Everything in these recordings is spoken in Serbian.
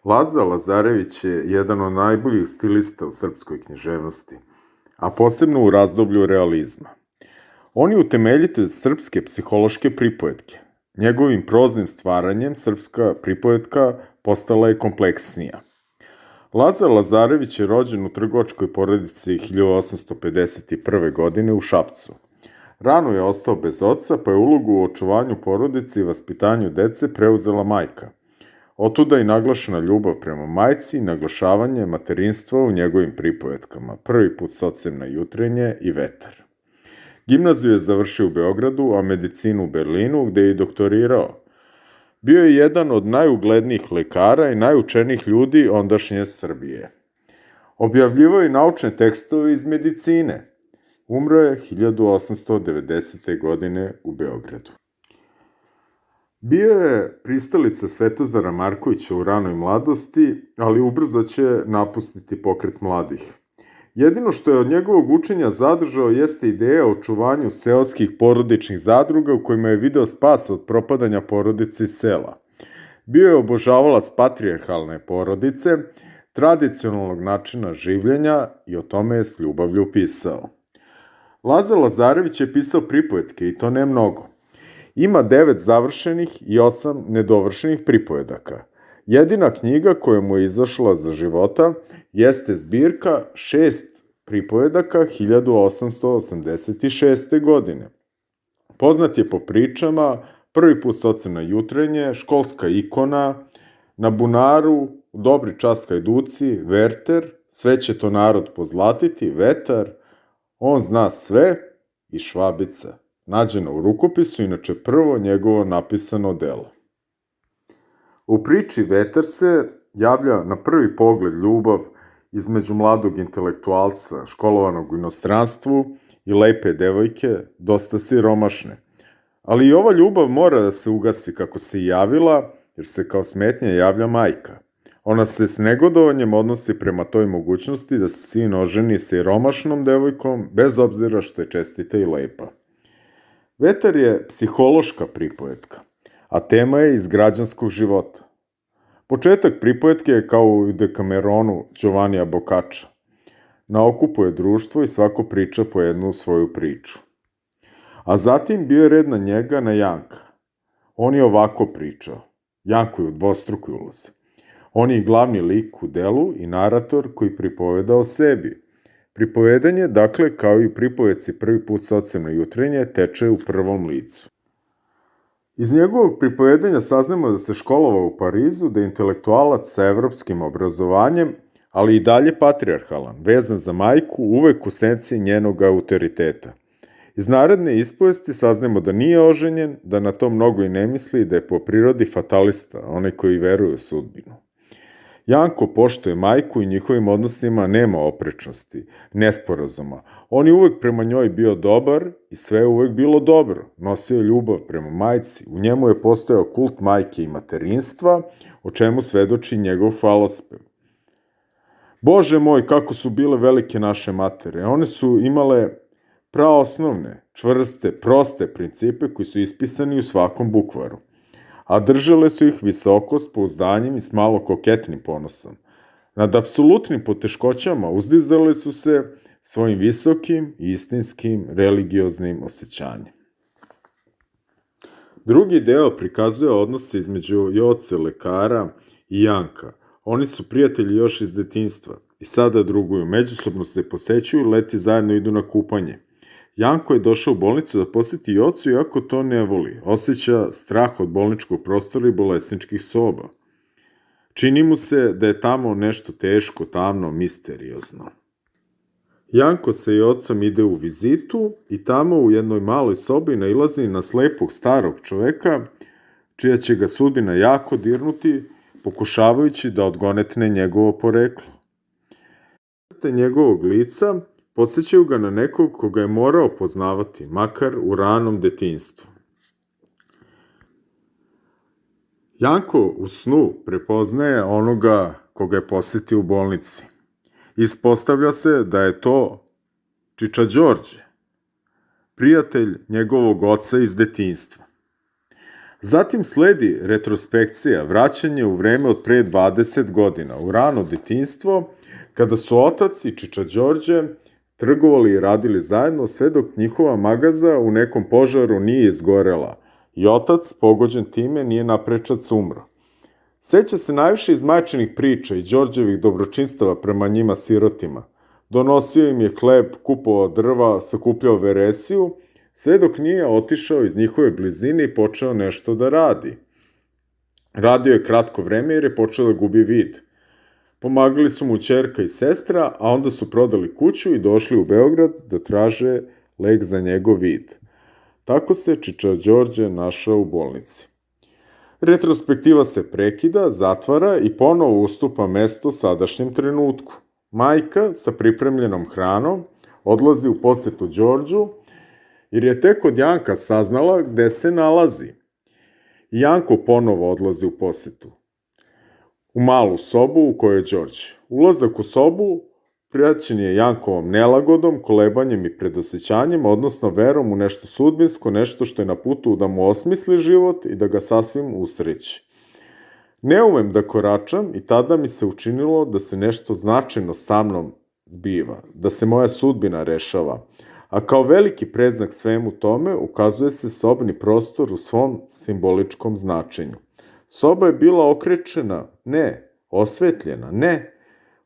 Laza Lazarević je jedan od najboljih stilista u srpskoj književnosti, a posebno u razdoblju realizma. On je utemeljitelj srpske psihološke pripovetke. Njegovim proznim stvaranjem srpska pripovetka postala je kompleksnija. Laza Lazarević je rođen u trgovačkoj porodici 1851. godine u Šapcu. Rano je ostao bez oca, pa je ulogu u očuvanju porodice i vaspitanju dece preuzela majka. Otuda i naglašena ljubav prema majci i naglašavanje materinstva u njegovim pripovetkama, prvi put s ocem na jutrenje i vetar. Gimnaziju je završio u Beogradu, a medicinu u Berlinu, gde je i doktorirao. Bio je jedan od najuglednijih lekara i najučenijih ljudi ondašnje Srbije. Objavljivao je naučne tekstove iz medicine. Umro je 1890. godine u Beogradu. Bio je pristalica Svetozara Markovića u ranoj mladosti, ali ubrzo će napustiti pokret mladih. Jedino što je od njegovog učenja zadržao jeste ideja o očuvanju seoskih porodičnih zadruga u kojima je video spas od propadanja porodice iz sela. Bio je obožavalac patrijarhalne porodice, tradicionalnog načina življenja i o tome je s ljubavlju pisao. Laza Lazarević je pisao pripovetke i to ne mnogo. Ima 9 završenih i 8 nedovršenih pripovedaka. Jedina knjiga koja mu je izašla za života jeste zbirka 6 pripovedaka 1886. godine. Poznat je po pričama Prvi put s ocem na jutrenje, Školska ikona, Na bunaru, Dobri čas hajduci, Verter, Sve će to narod pozlatiti, Vetar, On zna sve i Švabica. Nađeno u rukopisu, inače prvo njegovo napisano delo. U priči Vetar se javlja na prvi pogled ljubav između mladog intelektualca, školovanog u inostranstvu i lepe devojke, dosta siromašne. Ali i ova ljubav mora da se ugasi kako se javila, jer se kao smetnja javlja majka. Ona se s negodovanjem odnosi prema toj mogućnosti da se sin oženi siromašnom devojkom, bez obzira što je čestita i lepa. Vetar je psihološka pripovetka, a tema je iz građanskog života. Početak pripovetke je kao u Dekameronu Giovannija Boccaccia. Naokupuje društvo i svako priča po jednu svoju priču. A zatim bio je red na njega, na Janka. On je ovako pričao. Janko je u dvostrukoj ulozi. On je i glavni lik u delu i narator koji pripoveda o sebi. Pripovedanje, dakle, kao i u pripovetci Prvi put s ocem na jutrenje, teče u prvom licu. Iz njegovog pripovedanja saznamo da se školovao u Parizu, da je intelektualac sa evropskim obrazovanjem, ali i dalje patrijarhalan, vezan za majku, uvek u senci njenog autoriteta. Iz naredne ispovesti saznamo da nije oženjen, da na to mnogo i ne misli, da je po prirodi fatalista, onaj koji veruje u sudbinu. Janko poštuje majku i njihovim odnosima nema oprečnosti, nesporazuma. On je uvek prema njoj bio dobar i sve je uvek bilo dobro. Nosio je ljubav prema majci, u njemu je postojao kult majke i materinstva, o čemu svedoči njegov hvalospev. Bože moj, kako su bile velike naše matere. One su imale praosnovne, čvrste, proste principe koji su ispisani u svakom bukvaru. A držale su ih visoko, s pouzdanjem i s malo koketnim ponosom. Nad apsolutnim poteškoćama uzdizale su se svojim visokim, istinskim, religioznim osjećanjem. Drugi deo prikazuje odnose između Joce, lekara, i Janka. Oni su prijatelji još iz detinjstva i sada druguju, međusobno se posećuju, leti zajedno idu na kupanje. Janko je došao u bolnicu da poseti Jocu, iako to ne voli. Osjeća strah od bolničkog prostora i bolesničkih soba. Čini mu se da je tamo nešto teško, tamno, misteriozno. Janko sa Jocom ide u vizitu i tamo u jednoj maloj sobi nailazi na slepog starog čoveka, čija će ga sudbina jako dirnuti, pokušavajući da odgonetne njegovo poreklo. Njegovog lica podsećaju ga na nekog koga je morao poznavati, makar u ranom detinjstvu. Janko u snu prepoznaje onoga koga je posetio u bolnici. Ispostavlja se da je to Čiča Đorđe, prijatelj njegovog oca iz detinjstva. Zatim sledi retrospekcija, vraćanje u vreme od pre 20 godina, u rano detinjstvo, kada su otac i čiča Đorđe trgovali i radili zajedno, sve dok njihova magaza u nekom požaru nije izgorela i otac, pogođen time, nije naprečac umro. Seća se najviše iz majčinih priča i Đorđevih dobročinstava prema njima sirotima. Donosio im je hleb, kupovao drva, sakupljao veresiju, sve dok nije otišao iz njihove blizine i počeo nešto da radi. Radio je kratko vreme jer je počeo da gubi vid. Pomagali su mu ćerka i sestra, a onda su prodali kuću i došli u Beograd da traže lek za njegov vid. Tako se čiča Đorđe našao u bolnici. Retrospektiva se prekida, zatvara i ponovo ustupa mesto sadašnjem trenutku. Majka sa pripremljenom hranom odlazi u posetu Đorđu, jer je tek od Janka saznala gde se nalazi. Janko ponovo odlazi u posetu. U malu sobu u kojoj je Đorđe. Ulazak u sobu praćen je Jankovom nelagodom, kolebanjem i predosećanjem, odnosno verom u nešto sudbinsko, nešto što je na putu da mu osmisli život i da ga sasvim usreći. Ne umem da koračam i tada mi se učinilo da se nešto značajno sa mnom zbiva, da se moja sudbina rešava, a kao veliki predznak svemu tome ukazuje se sobni prostor u svom simboličkom značenju. Soba je bila okrečena, ne, osvetljena, ne,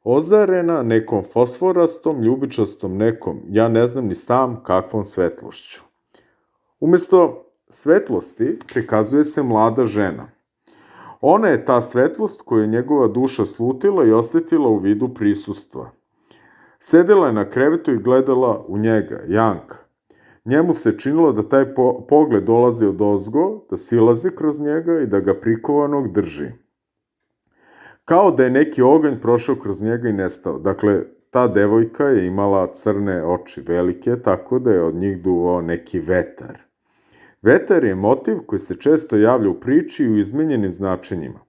ozarena nekom fosforastom, ljubičastom nekom, ja ne znam ni sam kakvom svetlošću. Umesto svetlosti prikazuje se mlada žena. Ona je ta svetlost koju je njegova duša slutila i osetila u vidu prisustva. Sedela je na krevetu i gledala u njega, Janka. Njemu se činilo da taj pogled dolazi od ozgo, da silazi kroz njega i da ga prikovanog drži. Kao da je neki oganj prošao kroz njega i nestao. Dakle, ta devojka je imala crne oči velike, tako da je od njih duvao neki vetar. Vetar je motiv koji se često javlja u priči i u izmenjenim značenjima.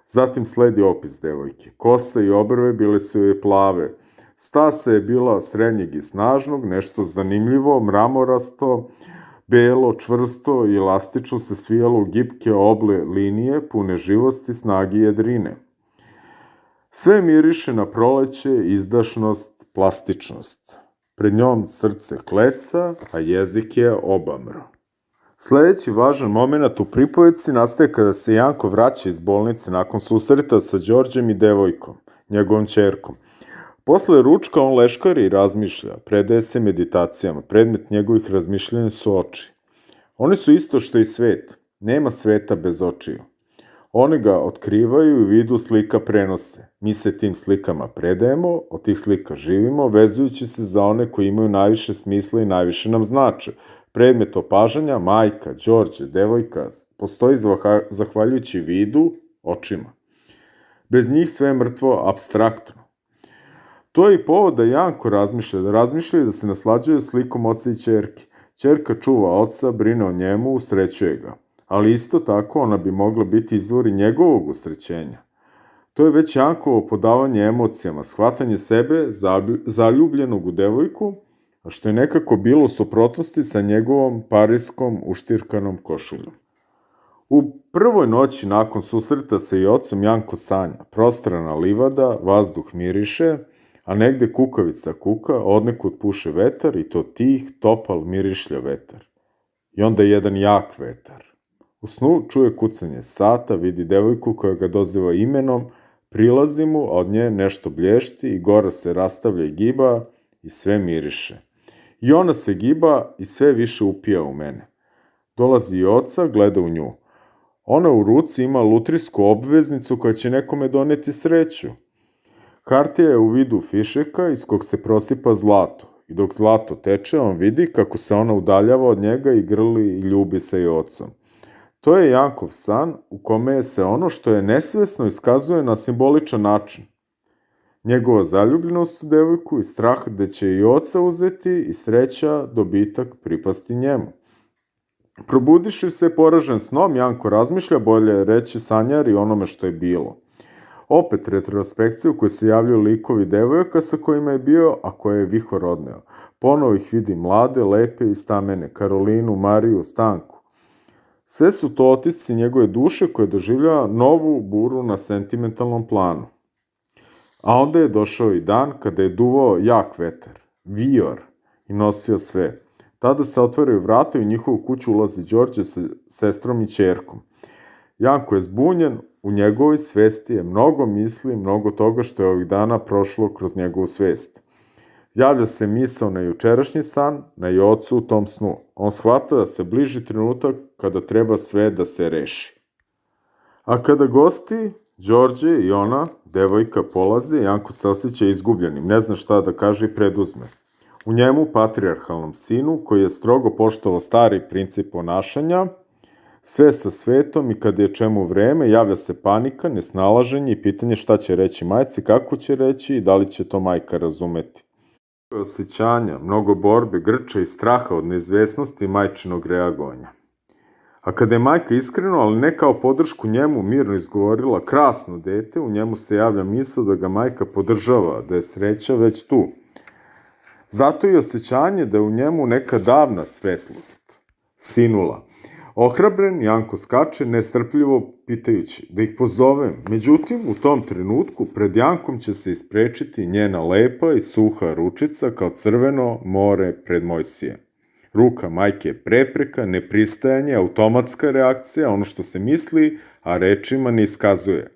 Zatim sledi opis devojke. Kosa i obrve bile su joj plave. Stasa je bila srednjeg i snažnog, nešto zanimljivo, mramorasto, belo, čvrsto i elastično se svijalo u gibke oble linije, pune živosti, snage i jedrine. Sve miriše na proleće, izdašnost, plastičnost. Pred njom srce kleca, a jezik je obamro. Sledeći važan moment u pripovedci nastaje kada se Janko vraća iz bolnice nakon susreta sa Đorđem i devojkom, njegovom ćerkom. Posle ručka on leškari i razmišlja, predaje se meditacijama, predmet njegovih razmišljanja su oči. Oni su isto što i svet, nema sveta bez očiju. Oni ga otkrivaju i u vidu slika prenose. Mi se tim slikama predajemo, od tih slika živimo, vezujući se za one koji imaju najviše smisla i najviše nam znače. Predmet opažanja, majka, Đorđe, devojka, postoji zahvaljujući vidu, očima. Bez njih sve je mrtvo, apstraktno. To je i povod da Janko razmišlja i da se naslađuje slikom oca i ćerke. Ćerka čuva oca, brine o njemu, usrećuje ga. Ali isto tako ona bi mogla biti izvor i njegovog usrećenja. To je već Jankovo podavanje emocijama, shvatanje sebe zaljubljenog u devojku, a što je nekako bilo u suprotnosti sa njegovom pariskom uštirkanom košuljom. U prvoj noći nakon susreta sa i ocom Janko sanja, prostrana livada, vazduh miriše, a negde kukavica kuka, odnekud puše vetar i to tih, topal, mirišlja vetar. I onda jedan jak vetar. U snu čuje kucanje sata, vidi devojku koja ga doziva imenom, prilazi mu, a od nje nešto blješti i gora se rastavlja i giba i sve miriše. I ona se giba i sve više upija u mene. Dolazi i oca, gleda u nju. Ona u ruci ima lutrijsku obveznicu koja će nekome doneti sreću. Hartija je u vidu fišeka iz kog se prosipa zlato. I dok zlato teče, on vidi kako se ona udaljava od njega i grli i ljubi se i ocom. To je Jankov san u kome se ono što je nesvesno iskazuje na simboličan način. Njegova zaljubljenost u devojku i strah da će i oca uzeti i sreća, dobitak pripasti njemu. Probudiši se poražen snom, Janko razmišlja, bolje reći sanjar i onome što je bilo. Opet retrospekcija u kojoj se javljaju likovi devojaka sa kojima je bio, a koje je vihor odneo. Ponovo ih vidi mlade, lepe i stamene, Karolinu, Mariju, Stanku. Sve su to otisci njegove duše koje doživljava novu buru na sentimentalnom planu. A onda je došao i dan kada je duvao jak vetar, vior, i nosio sve. Tada se otvaraju vrata i u njihovu kuću ulazi Đorđe sa sestrom i ćerkom. Janko je zbunjen, u njegovoj svesti je mnogo misli, mnogo toga što je ovih dana prošlo kroz njegovu svest. Javlja se misao na jučerašnji san, na Jocu u tom snu. On shvata da se bliži trenutak kada treba sve da se reši. A kada gosti, Đorđe i ona, devojka, polaze, Janko se osjeća izgubljenim, ne zna šta da kaže i preduzme. U njemu, patrijarhalnom sinu, koji je strogo poštovao stari princip ponašanja, sve sa svetom i kad je čemu vreme, javlja se panika, nesnalaženje i pitanje šta će reći majci, kako će reći i da li će to majka razumeti. Osjećanja, mnogo borbe, grča i straha od neizvesnosti i majčinog reagovanja. A kada je majka iskreno, ali ne kao podršku njemu, mirno izgovorila krasno dete, u njemu se javlja misao da ga majka podržava, da je sreća već tu. Zato i osjećanje da je u njemu neka davna svetlost sinula. Ohrabren, Janko skače nestrpljivo pitajući da ih pozovem. Međutim, u tom trenutku pred Jankom će se isprečiti njena lepa i suha ručica kao crveno more pred Mojsijem. Ruka majke je prepreka, nepristajanje, automatska reakcija, ono što se misli, a rečima ne iskazuje.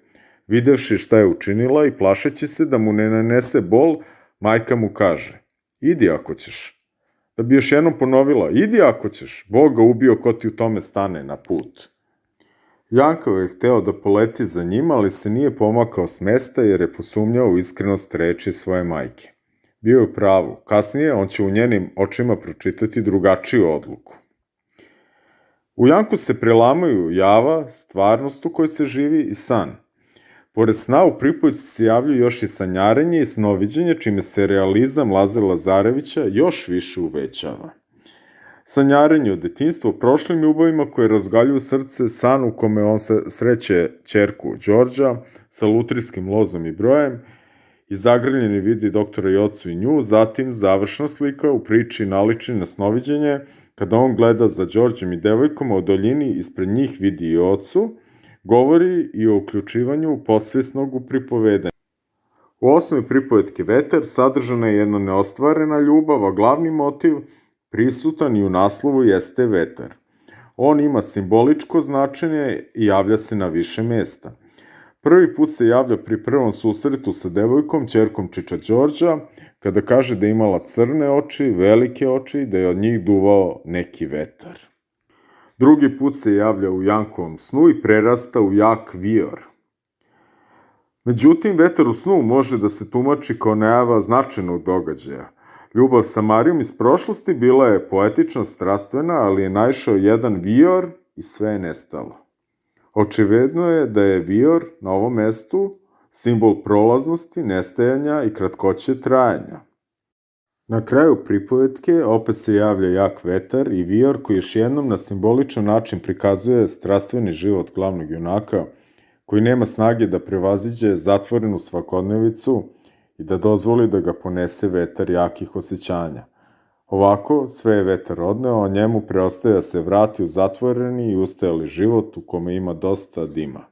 Videvši šta je učinila i plašeći se da mu ne nanese bol, majka mu kaže: idi ako ćeš. Da bi još jednom ponovila: idi ako ćeš, Bog ga ubio ko ti u tome stane na put. Janko je hteo da poleti za njima, ali se nije pomakao s mesta jer je posumnjao u iskrenost reči svoje majke. Bio je u pravu. Kasnije on će u njenim očima pročitati drugačiju odluku. U Janku se prelamaju java, stvarnost u kojoj se živi i san. Pored sna u pripovici se javljaju još i sanjarenje i snoviđenje, čime se realizam Lazara Lazarevića još više uvećava. Sanjarenje o detinjstvu, prošlim ljubavima koje razgaljuju srce, san u kome on sreće ćerku Đorđa sa lutrijskim lozom i brojem i zagrljeni vidi doktora Jocu i nju, zatim završna slika u priči naliči na snoviđenje, kada on gleda za Đorđem i devojkom, a u daljini ispred njih vidi i Jocu, govori i o uključivanju posvesnog u pripovedanje. U osnovi pripovetke Vetar sadržana je jedna neostvarena ljubav, a glavni motiv, prisutan i u naslovu, jeste vetar. On ima simboličko značenje i javlja se na više mesta. Prvi put se javlja pri prvom susretu sa devojkom, ćerkom Čiča Đorđa, kada kaže da je imala crne oči, velike oči i da je od njih duvao neki vetar. Drugi put se javlja u Jankovom snu i prerasta u jak vior. Međutim, vetar u snu može da se tumači kao najava značajnog događaja. Ljubav sa Marijom iz prošlosti bila je poetična, strastvena, ali je naišao jedan vior i sve je nestalo. Očigledno je da je vior na ovom mestu simbol prolaznosti, nestajanja i kratkoće trajanja. Na kraju pripovetke opet se javlja jak vetar i vior koji još jednom na simboličan način prikazuje strastveni život glavnog junaka, koji nema snage da prevaziđe zatvorenu svakodnevicu i da dozvoli da ga ponese vetar jakih osjećanja. Ovako, sve je vetar odneo, a njemu preostaje da se vrati u zatvoreni i ustajali život u kome ima dosta dima.